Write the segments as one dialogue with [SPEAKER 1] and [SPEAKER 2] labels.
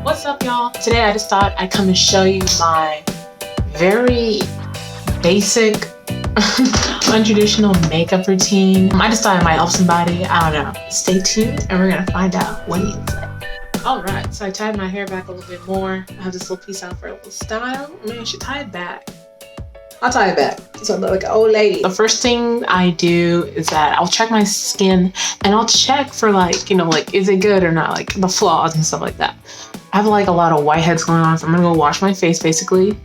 [SPEAKER 1] What's up, y'all? Today I just thought I'd come and show you my very basic untraditional makeup routine. I just thought it might help somebody. I don't know. Stay tuned and we're gonna find out what it's like. Alright, so I tied my hair back a little bit more. I have this little piece out for a little style. Maybe I should tie it back. I'll tie it back so I look like an old lady. The first thing I do is that I'll check my skin and I'll check for like, you know, like is it good or not, like the flaws and stuff like that. I have like a lot of whiteheads going on, so I'm gonna go wash my face basically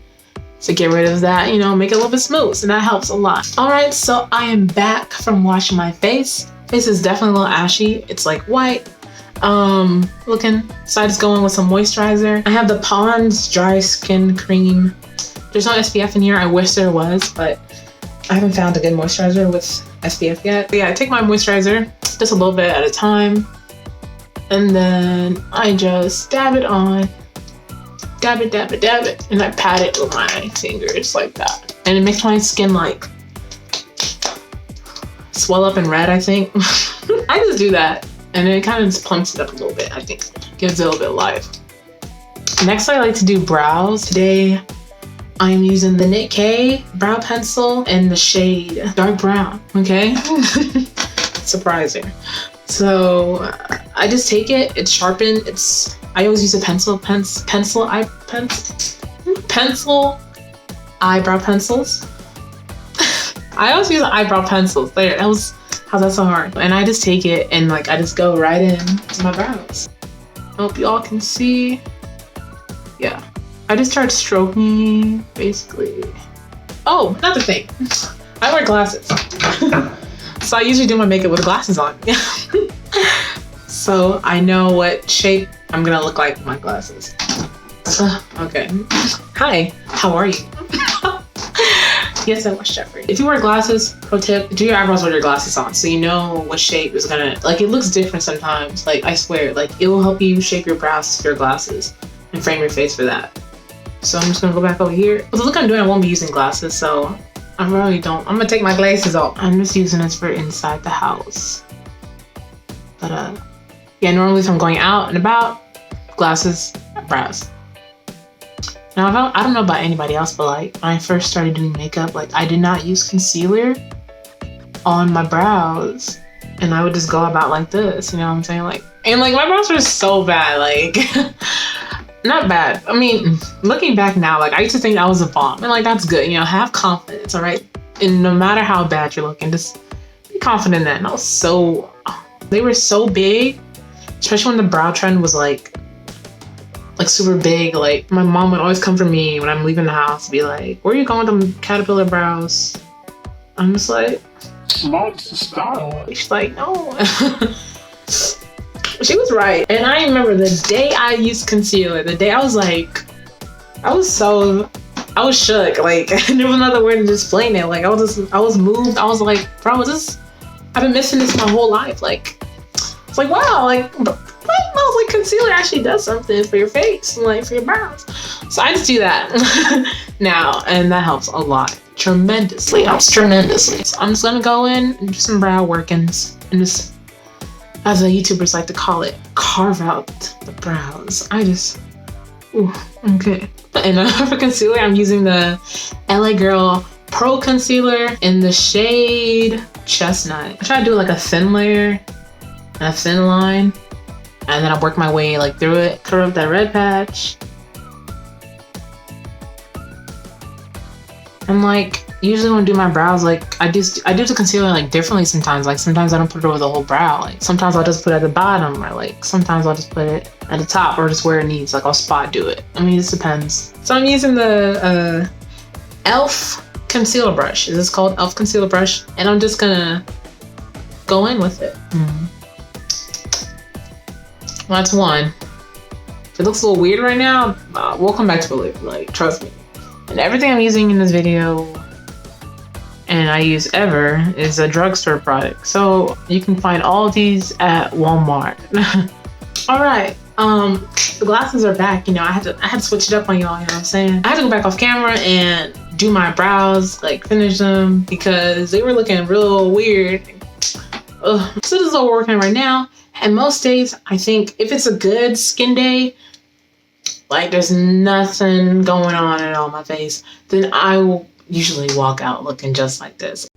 [SPEAKER 1] to get rid of that, you know, make it a little bit smooth, and that helps a lot. All right, so I am back from washing my face. Face is definitely a little ashy. It's like white looking. So I just go in with some moisturizer. I have the Pond's Dry Skin Cream. There's no SPF in here. I wish there was, but I haven't found a good moisturizer with SPF yet. But yeah, I take my moisturizer just a little bit at a time. And then I just dab it on. Dab it, dab it, dab it. And I pat it with my fingers like that. And it makes my skin like swell up and red, I think. I just do that. And it kind of just plumps it up a little bit, I think. Gives it a little bit of life. Next, I like to do brows. Today, I'm using the NICKAK brow pencil in the shade dark brown, okay? Surprising. So I just take it, it's sharpened, I always use a pencil eyebrow pencils. I always use eyebrow pencils. There, how's that so hard? And I just take it and like I just go right in to my brows. Hope y'all can see. Yeah. I just start stroking, basically. Oh, another thing. I wear glasses. So I usually do my makeup with glasses on. So I know what shape I'm gonna look like with my glasses. Okay. Hi, how are you? Yes, I watch Jeffrey. If you wear glasses, pro tip, do your eyebrows with your glasses on so you know what shape is gonna, like it looks different sometimes. Like I swear, like it will help you shape your brows with your glasses and frame your face for that. So I'm just gonna go back over here. With the look I'm doing, I won't be using glasses, so I really don't. I'm gonna take my glasses off. I'm just using this for inside the house. But yeah, normally if I'm going out and about, glasses, brows. Now I don't know about anybody else, but like when I first started doing makeup, like I did not use concealer on my brows, and I would just go about like this, you know what I'm saying? Like, and like my brows were so bad, like not bad. I mean, looking back now, like I used to think I was a bomb, and like that's good, you know, have confidence, all right? And no matter how bad you're looking, just be confident in that. And I was so, they were so big, especially when the brow trend was like super big. Like my mom would always come for me when I'm leaving the house to be like, where are you going with them caterpillar brows? I'm just like, mom's the style. She's like, no. She was right. And I remember the day I used concealer, the day I was like, I was shook. Like there was another word to explain it. Like I was moved. I was like, bro, I've been missing this my whole life. Like, it's like, wow, like, what? No, like concealer actually does something for your face and like for your brows. So I just do that now, and that helps a lot. Tremendously. Helps tremendously. So I'm just gonna go in and do some brow workings and just, as the YouTubers like to call it, carve out the brows. Ooh, okay. And for concealer, I'm using the LA Girl Pro Concealer in the shade Chestnut. I try to do like a thin layer and a thin line, and then I work my way like through it, cover up that red patch. And like, usually when I do my brows, like I do the concealer like differently sometimes. Like sometimes I don't put it over the whole brow. Like sometimes I'll just put it at the bottom, or like sometimes I'll just put it at the top, or just where it needs. Like I'll spot do it. I mean, it just depends. So I'm using the e.l.f. concealer brush. This is called e.l.f. concealer brush, and I'm just gonna go in with it. Well, that's one. If it looks a little weird right now, we'll come back to it later. Like, trust me. And everything I'm using in this video, and I use ever, is a drugstore product. So you can find all of these at Walmart. All right, the glasses are back. You know, I had to switch it up on y'all. You know what I'm saying? I had to go back off camera and do my brows, like finish them, because they were looking real weird. So this is what we're working on right now. And most days, I think if it's a good skin day, like there's nothing going on at all on my face, then I will usually walk out looking just like this.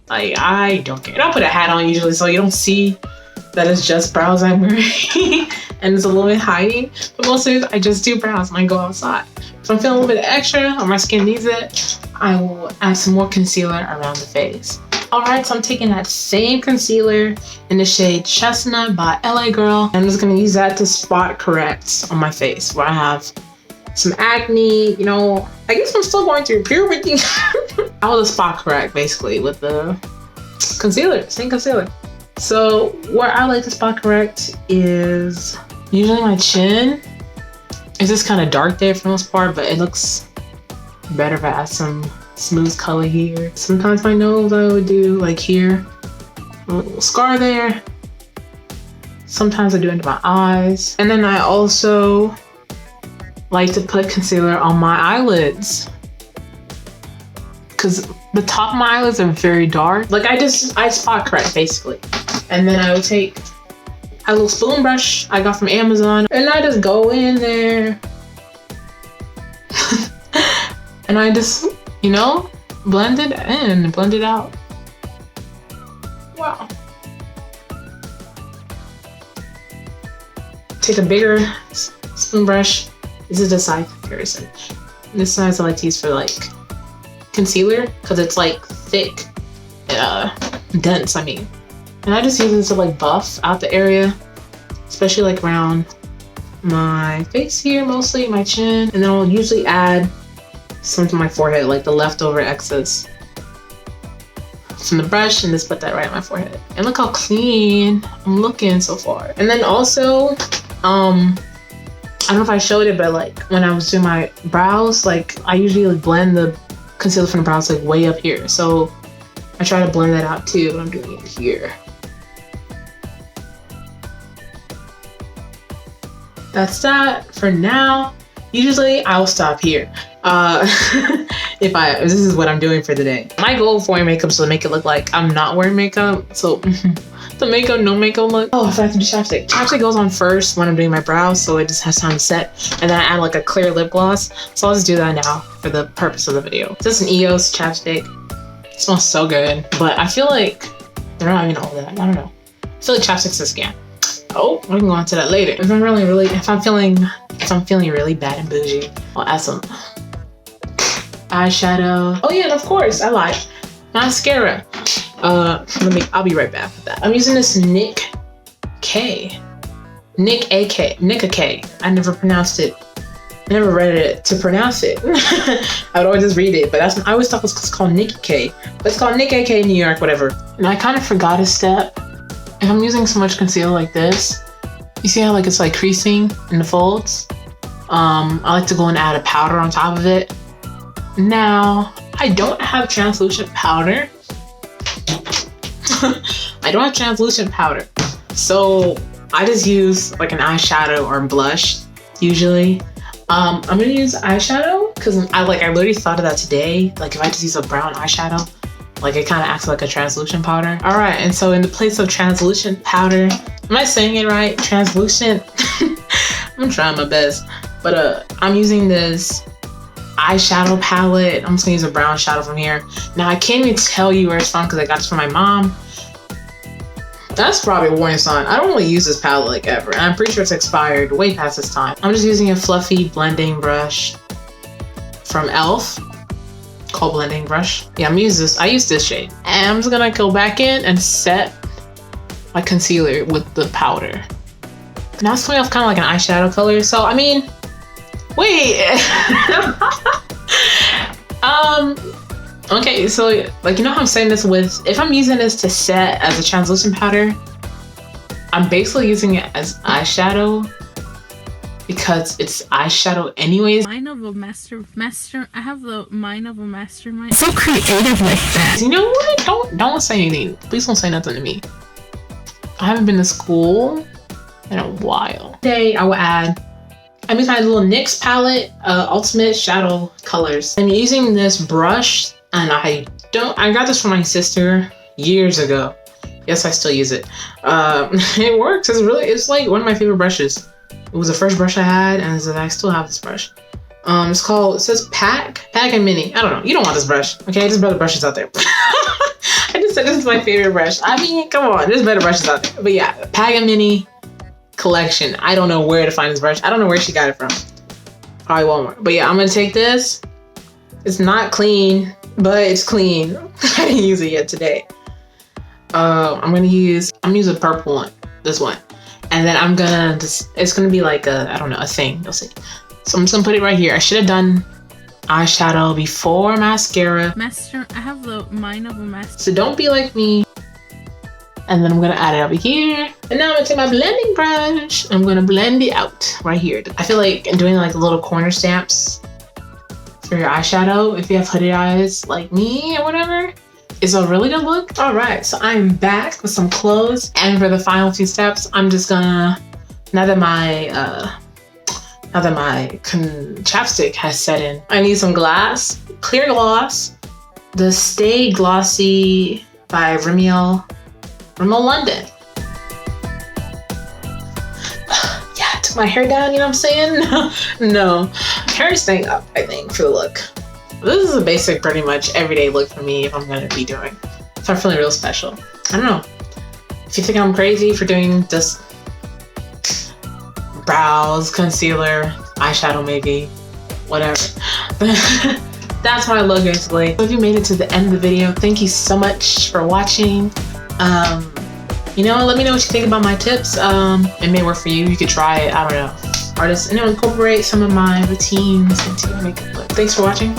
[SPEAKER 1] Like, I don't care. I'll put a hat on usually so you don't see that it's just brows I'm wearing and it's a little bit hiding. But most days I just do brows when I go outside. If I'm feeling a little bit extra or my skin needs it, I will add some more concealer around the face. Alright, so I'm taking that same concealer in the shade Chestnut by LA Girl. I'm just going to use that to spot correct on my face where I have some acne, you know, I guess I'm still going through puberty. I will just spot correct basically with the concealer, same concealer. So where I like to spot correct is usually my chin. It's just kind of dark there for the most part, but it looks better if I add some smooth color here. Sometimes my nose I would do like here, a little scar there. Sometimes I do into my eyes. And then I also like to put concealer on my eyelids because the top of my eyelids are very dark. Like I spot correct basically. And then I would take a little spoon brush I got from Amazon and I just go in there and I just, you know, blend it in, blend it out. Wow. Take a bigger spoon brush. This is the size comparison. This size I like to use for like concealer because it's like thick, dense, I mean. And I just use this to like buff out the area, especially like around my face here, mostly my chin. And then I'll usually add some to my forehead, like the leftover excess from the brush, and just put that right on my forehead. And look how clean I'm looking so far. And then also, I don't know if I showed it, but like when I was doing my brows, like I usually like blend the concealer from the brows like way up here. So I try to blend that out too, but I'm doing it here. That's that for now. Usually I'll stop here. If this is what I'm doing for the day. My goal for wearing makeup is to make it look like I'm not wearing makeup. So the makeup, no makeup look. Oh, I forgot to do chapstick. Chapstick goes on first when I'm doing my brows, so it just has time to set. And then I add like a clear lip gloss. So I'll just do that now for the purpose of the video. This is an Eos Chapstick. It smells so good, but I feel like they're not even all that. I don't know. I feel like chapstick's a scam. Oh, we can go on to that later. If I'm feeling really bad and bougie, I'll add some eyeshadow. Oh yeah, and of course, I lied. Mascara. I'll be right back with that. I'm using this NICKAK. NICKAK. I never pronounced it. I never read it to pronounce it. I would always just read it, but I always thought it was called NICKAK. But it's called NICKAK in New York, whatever. And I kind of forgot a step. If I'm using so much concealer like this, you see how like it's like creasing in the folds? I like to go and add a powder on top of it. Now, I don't have translucent powder. I don't have translucent powder. So I just use like an eyeshadow or blush usually. I'm gonna use eyeshadow because I literally thought of that today. Like if I just use a brown eyeshadow, like it kind of acts like a translucent powder. All right, and so in the place of translucent powder, am I saying it right? Translucent? I'm trying my best. But I'm using this eyeshadow palette. I'm just gonna use a brown shadow from here. Now I can't even tell you where it's from because I got this from my mom. That's probably a warning sign. I don't really use this palette like ever. And I'm pretty sure it's expired way past this time. I'm just using a fluffy blending brush from e.l.f. called blending brush. Yeah, I use this shade. And I'm just gonna go back in and set my concealer with the powder. Now it's coming off kind of like an eyeshadow color. So, I mean, wait. Okay, so like, you know how I'm saying this with, if I'm using this to set as a translucent powder, I'm basically using it as eyeshadow because it's eyeshadow anyways.
[SPEAKER 2] Mind of a master. I have the mind of a mastermind. So creative like that.
[SPEAKER 1] You know what? Don't say anything. Please don't say nothing to me. I haven't been to school in a while. Today I will add, I'm using my little NYX palette, Ultimate Shadow Colors. I'm using this brush, and I got this from my sister years ago. It Yes, I still use it. It works. It's like one of my favorite brushes. It was the first brush I had, and I still have this brush. It says Pack and Mini. I don't know. You don't want this brush, okay? There's better brushes out there. I just said this is my favorite brush. I mean, come on, there's better brushes out there. But yeah, Pack and Mini collection. I don't know where to find this brush. I don't know where she got it from. Probably Walmart. But yeah, I'm gonna take this. It's not clean, but it's clean. I didn't use it yet today. I'm gonna use a purple one. This one. And then it's gonna be like I don't know, a thing. You'll see. So I'm just gonna put it right here. I should have done eyeshadow before mascara.
[SPEAKER 2] Mascara, I have the mind of a mascara.
[SPEAKER 1] So don't be like me. And then I'm gonna add it over here. And now I'm gonna take my blending brush. I'm gonna blend it out right here. I feel like doing like little corner stamps for your eyeshadow, if you have hooded eyes like me or whatever, is a really good look. All right, so I'm back with some clothes. And for the final few steps, I'm just gonna, now that my chapstick has set in, I need some clear gloss. The Stay Glossy by Rimmel London. Yeah, I took my hair down, you know what I'm saying? No, hair is staying up, I think, for the look. This is a basic, pretty much everyday look for me if I'm gonna be doing. If I'm feeling real special. I don't know. If you think I'm crazy for doing just brows, concealer, eyeshadow maybe, whatever. That's my look basically. So if you made it to the end of the video, thank you so much for watching. You know, let me know what you think about my tips. It may work for you. You could try it. I don't know. Artists, incorporate some of my routines into your makeup look. Thanks for watching.